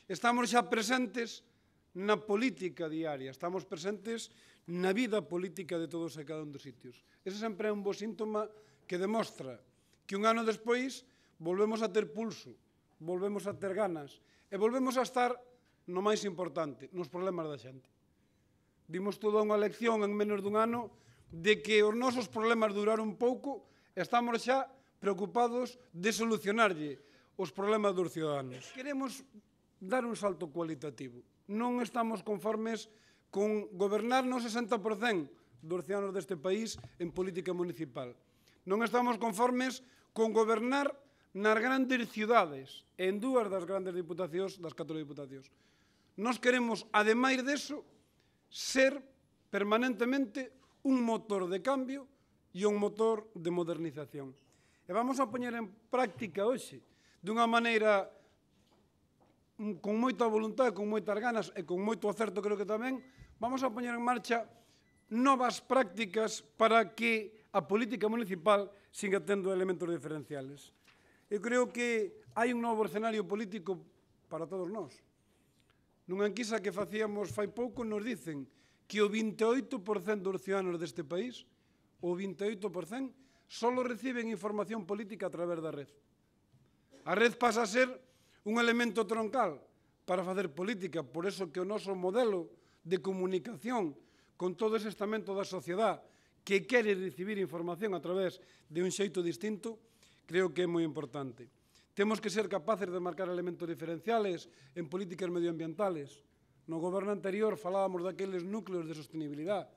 Estamos xa presentes na política diaria, estamos presentes na vida política de todos e cada un dos sitios. Ese sempre é un bo síntoma que demostra que un ano despois volvemos a ter pulso, volvemos a ter ganas e volvemos a estar no máis importante, nos problemas da xente. Dimos toda unha lección en menos dun ano de que os nosos problemas duraron pouco e estamos xa preocupados de solucionarlle os problemas dos ciudadanos. Queremos dar un salto cualitativo. Non estamos conformes con gobernar no 60% dos ciudadanos deste país en política municipal. Non estamos conformes con gobernar nas grandes ciudades, en dúas das grandes diputacións, das 4 diputacións. Nós queremos, ademais deso, ser permanentemente un motor de cambio e un motor de modernización. E vamos a poñer en práctica hoxe, dunha maneira con moita voluntade, con moitas ganas e con moito acerto, creo que tamén, vamos a poñer en marcha novas prácticas para que a política municipal siga tendo elementos diferenciales. Eu creo que hai un novo escenario político para todos nós. Nunha enquisa que facíamos fai pouco nos dicen que o 28% dos ciudadanos deste país, o 28%, só reciben información política a través da red. A red pasa a ser un elemento troncal para facer política, por eso que o noso modelo de comunicación con todo ese estamento da sociedade que quere recibir información a través de un xeito distinto, creo que é moi importante. Temos que ser capaces de marcar elementos diferenciales en políticas medioambientales. No goberno anterior falábamos daqueles núcleos de sostenibilidade.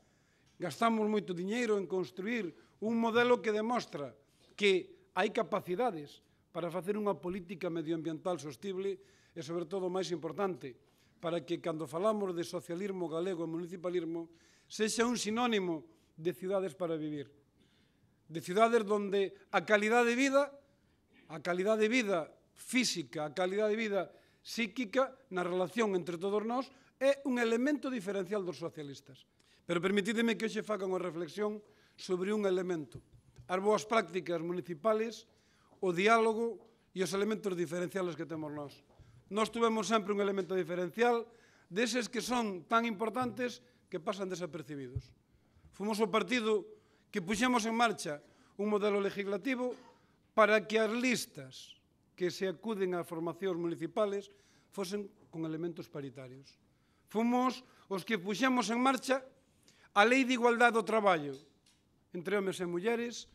Gastamos moito diñeiro en construir un modelo que demostra que hai capacidades para facer unha política medioambiental sostible e, sobre todo, máis importante, para que, cando falamos de socialismo galego e municipalismo, sexa un sinónimo de cidades para vivir. De cidades onde a calidade de vida física, a calidade de vida psíquica, na relación entre todos nós, é un elemento diferencial dos socialistas. Pero permitideme que hoxe faga unha reflexión sobre un elemento. As boas prácticas municipales, o diálogo e os elementos diferenciales que temos nós. Nós tuvemos sempre un elemento diferencial deses que son tan importantes que pasan desapercibidos. Fomos o partido que puxemos en marcha un modelo legislativo para que as listas que se acuden ás formacións municipales fosen con elementos paritarios. Fomos os que puxemos en marcha a Lei de Igualdade do Traballo entre homes e mulleres,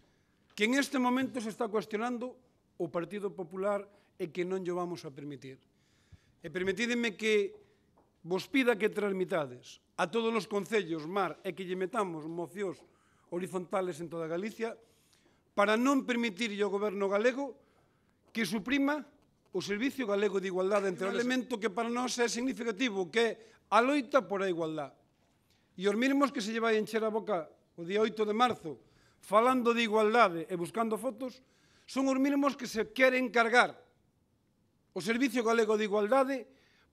que en este momento se está cuestionando o Partido Popular e que non lle vamos a permitir. E permitideme que vos pida que transmitades a todos os concellos, mar, e que lle metamos mocións horizontales en toda Galicia para non permitir ao goberno galego que suprima o Servicio Galego de Igualdade entre un elemento que para nós é significativo, que é a loita por a igualdade. E os mesmos que se lle vai encher a boca o día 8 de marzo falando de igualdade e buscando fotos, son os mesmos que se queren cargar o Servicio Galego de Igualdade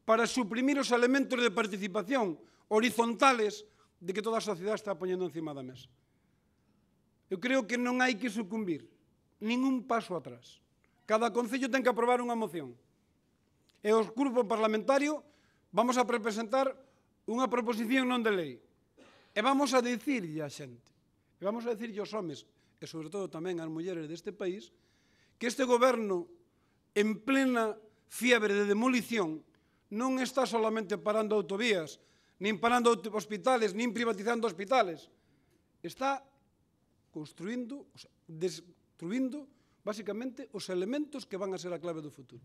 para suprimir os elementos de participación horizontales de que toda a sociedade está poñendo encima da mesa. Eu creo que non hai que sucumbir ningún paso atrás. Cada concello ten que aprobar unha moción. E os grupos parlamentarios vamos a presentar unha proposición non de lei. E vamos a dicirlle a xente, e vamos a dicirlle aos homes, e sobre todo tamén ás mulleres deste país, que este goberno, en plena fiebre de demolición, non está solamente parando autovías, nin parando hospitales, nin privatizando hospitales. Está construindo, destruindo, basicamente, os elementos que van a ser a clave do futuro.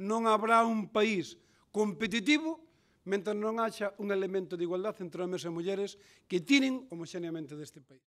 Non habrá un país competitivo mentre non haxa un elemento de igualdade entre homes e mulleres que tiren homoxeneamente deste país.